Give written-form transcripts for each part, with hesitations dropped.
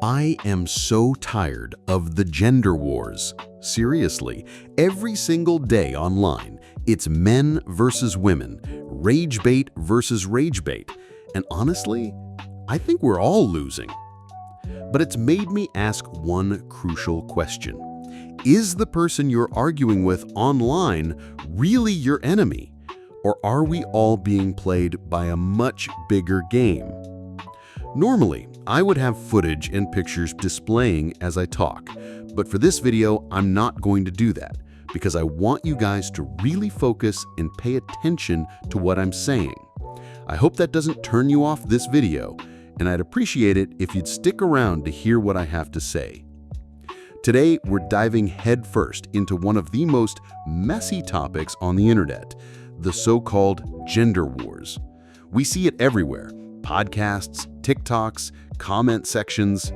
I am so tired of the gender wars. Seriously, every single day online, it's men versus women, rage bait versus rage bait, and honestly, I think we're all losing. But it's made me ask one crucial question. Is the person you're arguing with online really your enemy? Or are we all being played by a much bigger game? Normally, I would have footage and pictures displaying as I talk, but for this video, I'm not going to do that because I want you guys to really focus and pay attention to what I'm saying. I hope that doesn't turn you off this video, and I'd appreciate it if you'd stick around to hear what I have to say. Today, we're diving headfirst into one of the most messy topics on the internet, the so-called gender wars. We see it everywhere. Podcasts, TikToks, comment sections,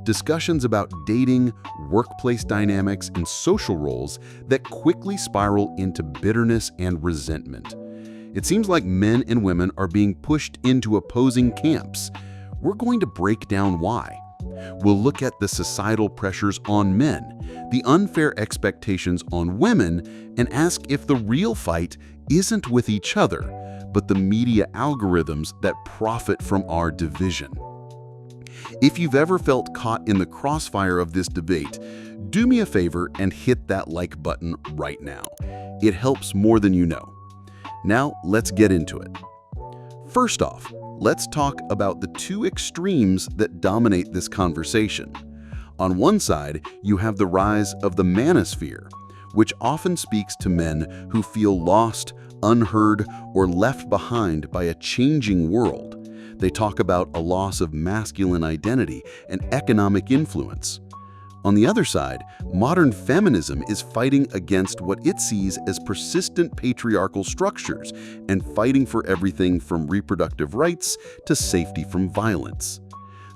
discussions about dating, workplace dynamics, and social roles that quickly spiral into bitterness and resentment. It seems like men and women are being pushed into opposing camps. We're going to break down why. We'll look at the societal pressures on men, the unfair expectations on women, and ask if the real fight isn't with each other, but the media algorithms that profit from our division. If you've ever felt caught in the crossfire of this debate, do me a favor and hit that like button right now. It helps more than you know. Now, let's get into it. First off, let's talk about the two extremes that dominate this conversation. On one side, you have the rise of the manosphere, which often speaks to men who feel lost, unheard, or left behind by a changing world. They talk about a loss of masculine identity and economic influence. On the other side, modern feminism is fighting against what it sees as persistent patriarchal structures and fighting for everything from reproductive rights to safety from violence.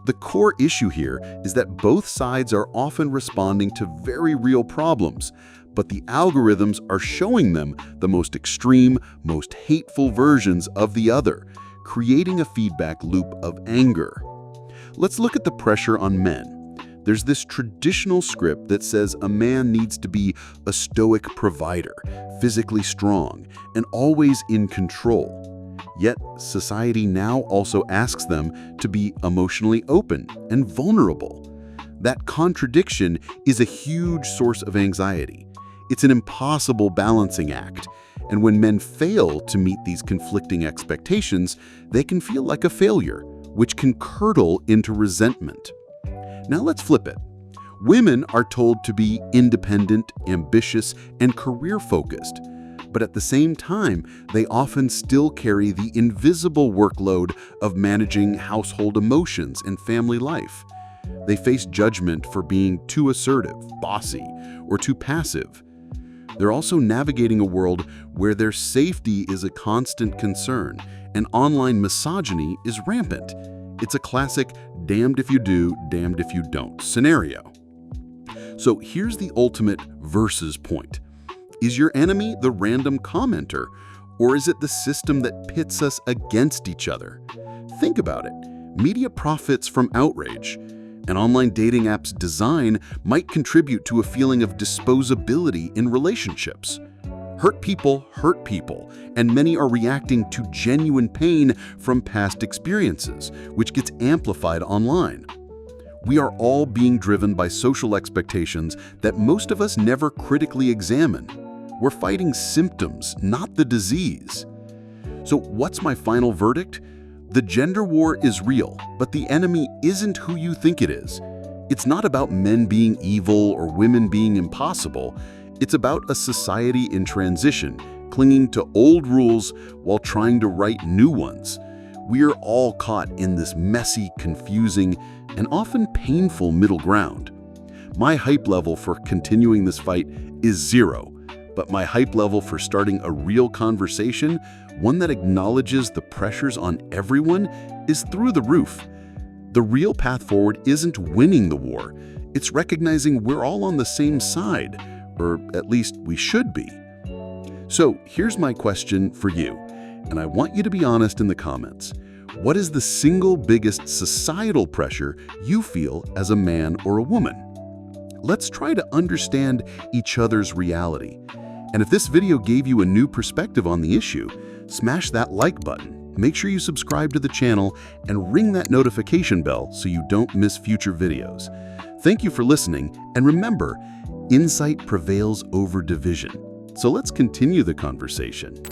The core issue here is that both sides are often responding to very real problems, but the algorithms are showing them the most extreme, most hateful versions of the other, creating a feedback loop of anger. Let's look at the pressure on men. There's this traditional script that says a man needs to be a stoic provider, physically strong, and always in control. Yet, society now also asks them to be emotionally open and vulnerable. That contradiction is a huge source of anxiety. It's an impossible balancing act, and when men fail to meet these conflicting expectations, they can feel like a failure, which can curdle into resentment. Now let's flip it. Women are told to be independent, ambitious, and career-focused, but at the same time, they often still carry the invisible workload of managing household emotions and family life. They face judgment for being too assertive, bossy, or too passive. They're also navigating a world where their safety is a constant concern and online misogyny is rampant. It's a classic damned if you do, damned if you don't scenario. So here's the ultimate versus point. Is your enemy the random commenter, or is it the system that pits us against each other? Think about it. Media profits from outrage. An online dating app's design might contribute to a feeling of disposability in relationships. Hurt people, and many are reacting to genuine pain from past experiences, which gets amplified online. We are all being driven by social expectations that most of us never critically examine. We're fighting symptoms, not the disease. So what's my final verdict? The gender war is real, but the enemy isn't who you think it is. It's not about men being evil or women being impossible. It's about a society in transition, clinging to old rules while trying to write new ones. We're all caught in this messy, confusing, and often painful middle ground. My hype level for continuing this fight is 0, but my hype level for starting a real conversation, one that acknowledges the pressures on everyone, is through the roof. The real path forward isn't winning the war, it's recognizing we're all on the same side, or at least we should be. So here's my question for you, and I want you to be honest in the comments. What is the single biggest societal pressure you feel as a man or a woman? Let's try to understand each other's reality. And if this video gave you a new perspective on the issue, smash that like button. Make sure you subscribe to the channel and ring that notification bell so you don't miss future videos. Thank you for listening, and remember, insight prevails over division. So let's continue the conversation.